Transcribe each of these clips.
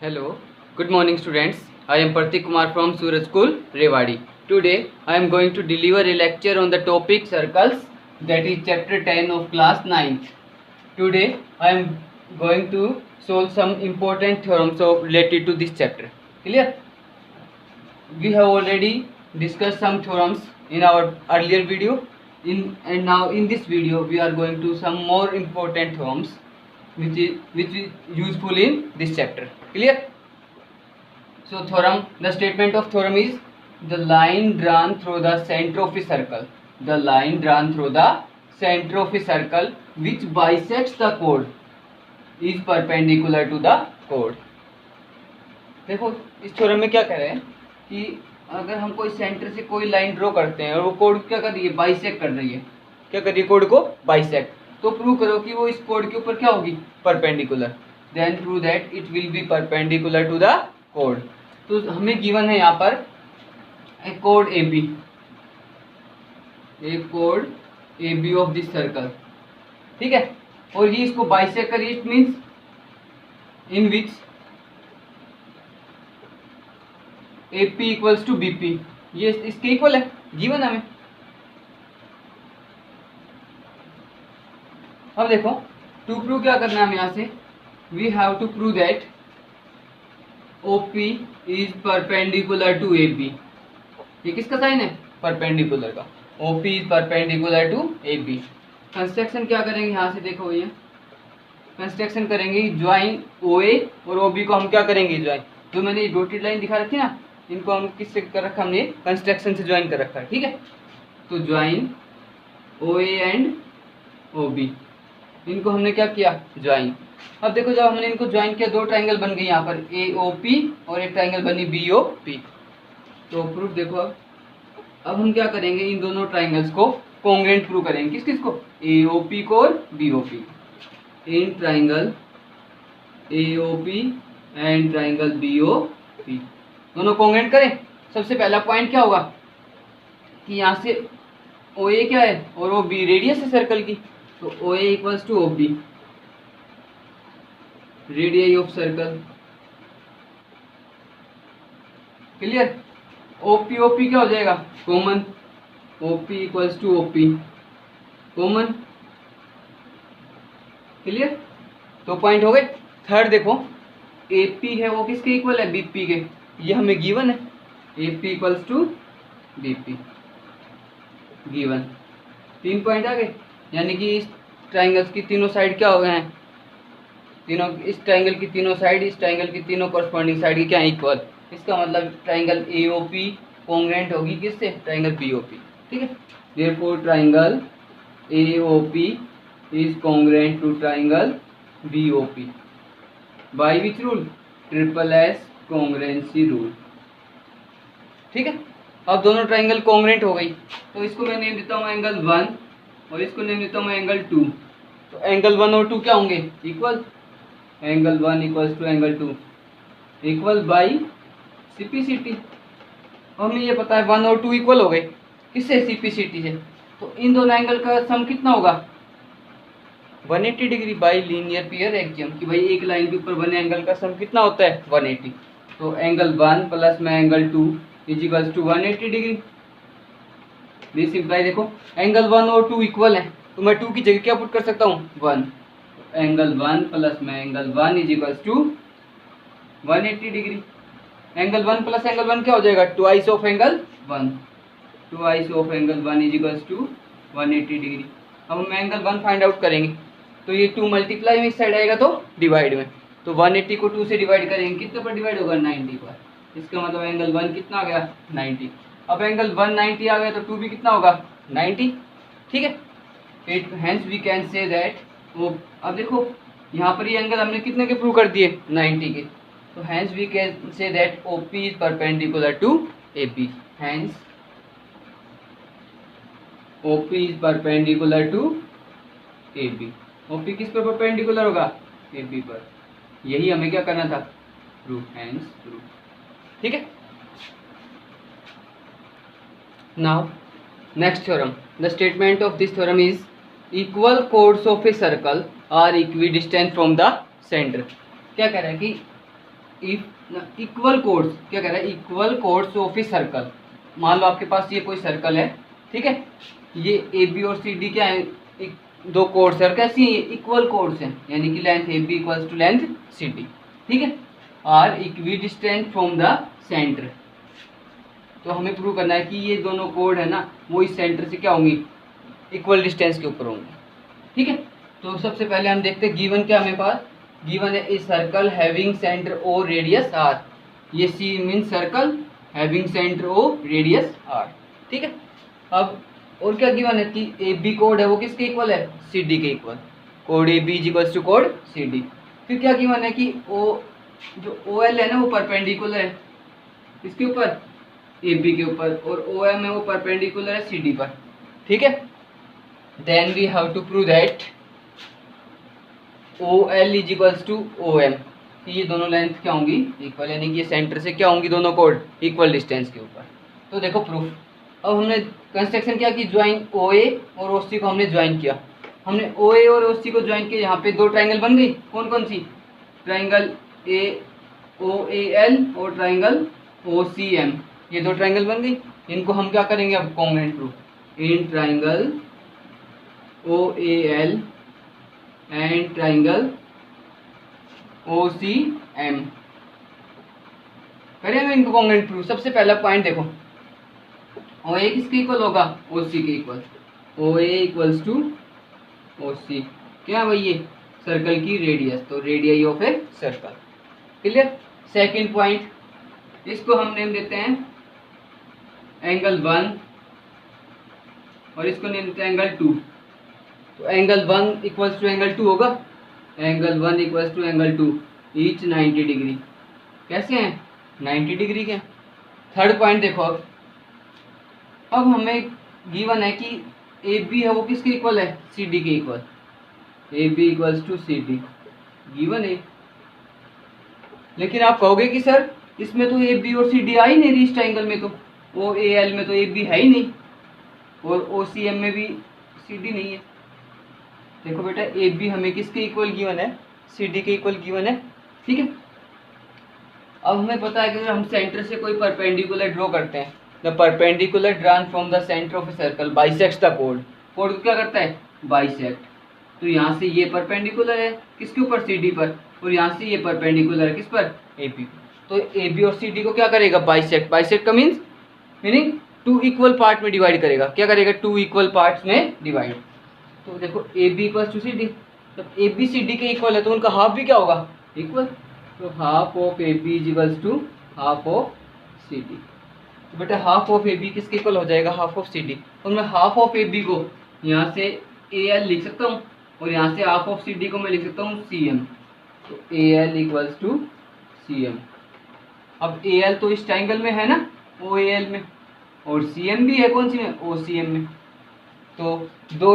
Hello, good morning students. I am Pratik Kumar from Suraj School, Rewadi. Today I am going to deliver a lecture on the topic circles, that is chapter 10 of class 9th. Today I am going to solve some important theorems related to this chapter. Clear? We have already discussed some theorems in our earlier video. And now in this video we are going to some more important theorems which is useful in this chapter. Clear? So theorem, the statement of theorem is the line drawn through the center of a circle. The line drawn through the center of a circle which bisects the chord is perpendicular to the chord. देखो इस theorem में क्या कह रहे हैं कि अगर हम कोई सेंटर से कोई लाइन ड्रॉ करते हैं और वो कोड क्या कर रही है, बाइसेक्ट कर रही है. क्या कर रही है? कोड को बाइसेक्ट. तो प्रूव करो कि वो इस कोड के ऊपर क्या होगी, perpendicular. Then prove that it will be perpendicular to the कोड. तो हमें गिवन है यहाँ पर ए कोड ए बी, ए कोड A B of this circle. ठीक है, और ये इसको बाइसेक्ट करिए. It means in which A P equals to B P. ये इसके इक्वल है, गिवन हमें. अब देखो टू प्रूव क्या करना है हमें. यहाँ से we have to prove that O P is perpendicular to A B. ये किसका साइन है? परपेंडिकुलर का. O P is perpendicular to A B. Construction क्या करेंगे यहाँ से, देखो ये कंस्ट्रक्शन करेंगे ज्वाइन ओ ए और ओ बी को हम क्या करेंगे, ज्वाइन. जो मैंने डॉटेड लाइन दिखा रखी ना, इनको हम किससे कर रखा, हमने कंस्ट्रक्शन से ज्वाइन कर रखा है. ठीक है, तो join O A and O B, इनको हमने क्या किया, ज्वाइन. अब देखो जब हमने इनको ज्वाइन किया, दो ट्राइंगल बन गई यहाँ पर, ए ओ पी, और एक ट्राइंगल बनी बी ओ पी. तो प्रूफ देखो. अब हम क्या करेंगे, इन दोनों ट्राइंगल्स को कॉन्ग्रुएंट प्रूव करेंगे. किस किस को, ए ओ पी को और B O P. In triangle A O P and triangle B O P दोनों कॉन्ग्रुएंट करें. सबसे पहला पॉइंट क्या होगा कि यहाँ से ओ ए क्या है और ओ बी रेडियस है सर्कल की. तो O A equals to O B, radius of circle. Clear. O P क्या हो जाएगा, common. O P equals to O P, common. Clear. तो पॉइंट हो गए. थर्ड देखो, ए पी है वो किसके इक्वल है, बी पी के. ये हमें गिवन है, A P equals to B P, given. 3 point आ गए. यानी कि इस ट्राइंगल्स की तीनों साइड क्या हो गए हैं, तीनों, इस ट्राइंगल की तीनों साइड, इस ट्राइंगल की तीनों कॉरस्पॉन्डिंग साइड की क्या है, इक्वल. इसका मतलब triangle A O P congruent होगी किससे, ट्राइंगल बी ओ पी. ठीक है. Therefore triangle A O P is congruent to triangle B O P by which rule, triple S congruency rule. ठीक है. अब दोनों ट्राइंगल कॉन्ग्रुएंट हो गई, तो इसको मैं नेम देता हूँ एंगल 1 और इसको नेम देता हूँ एंगल 2. तो एंगल 1 और 2 क्या होंगे, equal. Angle 1 equals to angle 2 equal by CPCT. हमें ये पता है 1 और 2 इक्वल हो गए किससे, सीपीसीटी से. तो इन दोनों एंगल का सम कितना होगा, 180 degree by linear pair axiom. कि भाई एक लाइन के ऊपर बने एंगल का सम कितना होता है, 180. तो एंगल 1 प्लस में angle 2 is equals to 180 degree. This imply, देखो एंगल 1 और 2 इक्वल है, तो मैं 2 की जगह क्या पुट कर सकता हूँ, 1. एंगल 1 प्लस में angle 1 is equals to 180 degree. Angle 1 plus angle 1 क्या हो जाएगा, twice of angle 1. Twice of angle 1 is equals to 180 degree. अब हम एंगल 1 फाइंड आउट करेंगे. तो ये 2 मल्टीप्लाई में इस साइड आएगा तो डिवाइड में. तो 180 को 2 से डिवाइड करेंगे, कितने पर डिवाइड होगा, 90 पर. इसका मतलब एंगल 1 कितना आ गया, 90. अब एंगल 190 आ गया तो 2 भी कितना होगा, 90. ठीक है. It hence we can say that वो. अब देखो यहाँ पर ये एंगल हमने कितने के प्रूव कर दिए, 90 के. तो hence we can say that O P is perpendicular to A P. Hence O P is perpendicular to A B. O P किस पर परपेंडिकुलर होगा, ए बी पर. यही हमें क्या करना था, प्रूफ. Hence proof. ठीक है. Now next theorem. The statement of this theorem is equal chords of a circle are equidistant from the centre. क्या कह रहा है कि इफ इक्वल कोड्स, क्या कह रहा है, equal chords of a circle. मान लो आपके पास ये कोई सर्कल है, ठीक है, ये ए बी और सी डी क्या है, दो कोड्स है, कैसी है, इक्वल कोड्स हैं, यानी कि length A B equals to length C D, ठीक है, are equidistant from the centre. तो हमें प्रूव करना है कि ये दोनों कोड है ना, वो इस सेंटर से क्या होंगी, इक्वल डिस्टेंस के ऊपर होंगे, ठीक है। तो सबसे पहले हम देखते हैं गिवन क्या हमें पास, गिवन है a circle having centre O radius R, ये सी मीन circle having centre O radius R, ठीक है। अब और क्या गिवन है कि ए बी कोड है वो किसके इक्वल है, सी डी के equal, code A B equals to code C D. फिर क्या गिवन है कि ओ जो ओ एल है ना वो परपेंडिकुलर है इसके ऊपर, ए बी के ऊपर, और ओ एम है वो परपेंडिकुलर है सी डी पर, ठीक है। Then we have to prove that O L is equals to O M, ये दोनों लेंथ क्या होंगी, इक्वल, यानी कि ये सेंटर से क्या होंगी दोनों कोड इक्वल डिस्टेंस के ऊपर। तो देखो प्रूफ, अब हमने कंस्ट्रक्शन क्या की, ज्वाइन ओ ए और ओ सी को हमने ज्वाइन किया, हमने ओ ए और ओ सी को ज्वाइन किया, यहाँ पे दो ट्राइंगल बन गई, कौन कौन सी, triangle A O A L और ट्राइंगल ओ सी एम, ये दो ट्राइंगल बन गई। इनको हम क्या करेंगे अब, congruent proof, in triangle O A L and triangle O C M करेंगे इनको कॉन्ग्रुएंट प्रूफ। सबसे पहला पॉइंट देखो, ओ ए किसके इक्वल होगा, ओ सी के equal, O A equals to ओ सी, क्या भाई ये सर्कल की रेडियस, तो radius of a circle, clear. Second point, इसको हम नेम देते हैं एंगल 1 और इसको नेम देते हैं एंगल 2। तो एंगल 1 इक्वल्स टू एंगल 2 होगा, angle 1 equals to angle 2, each 90 degree, कैसे हैं 90 डिग्री के। थर्ड पॉइंट देखो, अब हमें गिवन है कि ए बी है वो किसके इक्वल है, सी डी के equal, A B equals to C D given है। लेकिन आप कहोगे कि सर इसमें तो ए बी और सी डी आ ही नहीं रही, इस ट्राइंगल में तो ओ ए एल में तो ए बी है ही नहीं, और ओ सी एम में भी सी डी नहीं है। देखो बेटा, ए बी हमें किसके इक्वल गिवन है, सी डी के इक्वल गिवन है, ठीक है। अब हमें पता है कि अगर हम सेंटर से कोई परपेंडिकुलर ड्रॉ करते हैं, the perpendicular drawn from the centre of a circle bisects the code, code क्या करता है, बाइसेक्ट। तो यहाँ से ये परपेंडिकुलर है किसके ऊपर, सी डी पर, और यहाँ से ये परपेंडिकुलर है किस पर, ए बी। तो ए बी और सी डी को क्या करेगा, बाइसेक्ट, बाइसेक्ट का मीनिंग टू इक्वल पार्ट में डिवाइड करेगा, क्या करेगा, टू इक्वल पार्ट्स में डिवाइड। तो देखो A B equal to C D, जब ए बी सी डी के इक्वल है तो उनका हाफ भी क्या होगा, इक्वल। तो half of A B is equals to half of C D. तो बेटा हाफ ऑफ ए बी किसके इक्वल हो जाएगा, हाफ ऑफ सी डी। तो मैं हाफ ऑफ ए बी को यहाँ से ए एल लिख सकता हूँ, और यहाँ से हाफ ऑफ सी डी को मैं लिख सकता हूँ सी एम। तो A L equals to C M. अब ए एल तो इस ट्राइंगल में है ना, ओ ए एल में, और सी एम भी है कौन सी में, ओ सी एम में। तो दो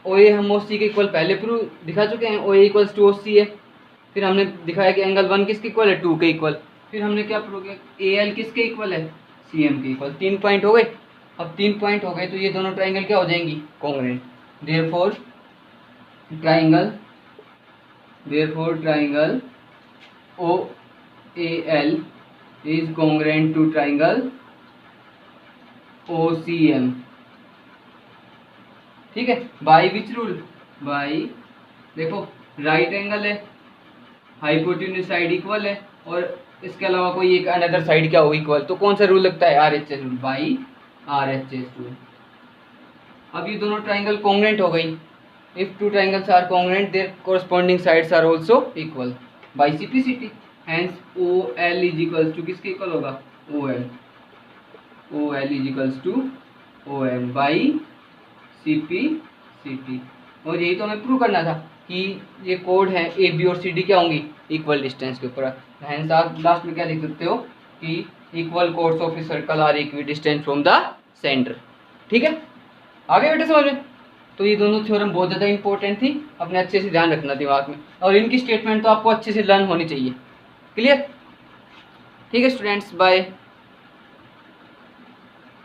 ओ ए हम ओ सी के इक्वल पहले प्रूव दिखा चुके हैं, ओ ए इक्वल्स टू ओ सी है। फिर हमने दिखाया कि एंगल 1 किसके इक्वल है, 2 के इक्वल। फिर हमने क्या प्रूव किया, ए एल किसके इक्वल है, सी एम के इक्वल। 3 पॉइंट हो गए। अब 3 पॉइंट हो गए तो ये दोनों ट्राइंगल क्या हो जाएंगी, congruent. Therefore triangle O A L is congruent to triangle O C M, ठीक है। बाई विच रूल, बाई देखो राइट एंगल है, हाइपोटेन्यूज साइड इक्वल है, और इसके अलावा कोई एक अनदर साइड क्या हो इक्वल, तो कौन सा रूल लगता है, R H S rule, by R H S rule. अब ये दोनों ट्राइंगल कॉन्ग्रुएंट हो गई। If two triangles are congruent their corresponding sides are also equal by simplicity. Hence O L is equals to किसके equal होगा, O M. O L is equals to O M by C P C T. और यही तो हमें prove करना था कि ये कोड है ए बी और सी डी क्या होंगी, इक्वल डिस्टेंस के ऊपर। हेंस आप लास्ट में क्या लिख सकते हो कि equal chords of a circle are equidistance from the centre, ठीक है। आगे बेटे समझ में। तो ये दोनों थ्योरम बहुत ज़्यादा इंपॉर्टेंट थी, अपने अच्छे से ध्यान रखना दिमाग में, और इनकी स्टेटमेंट तो आपको अच्छे से लर्न होनी चाहिए। क्लियर, ठीक है स्टूडेंट्स, बाय।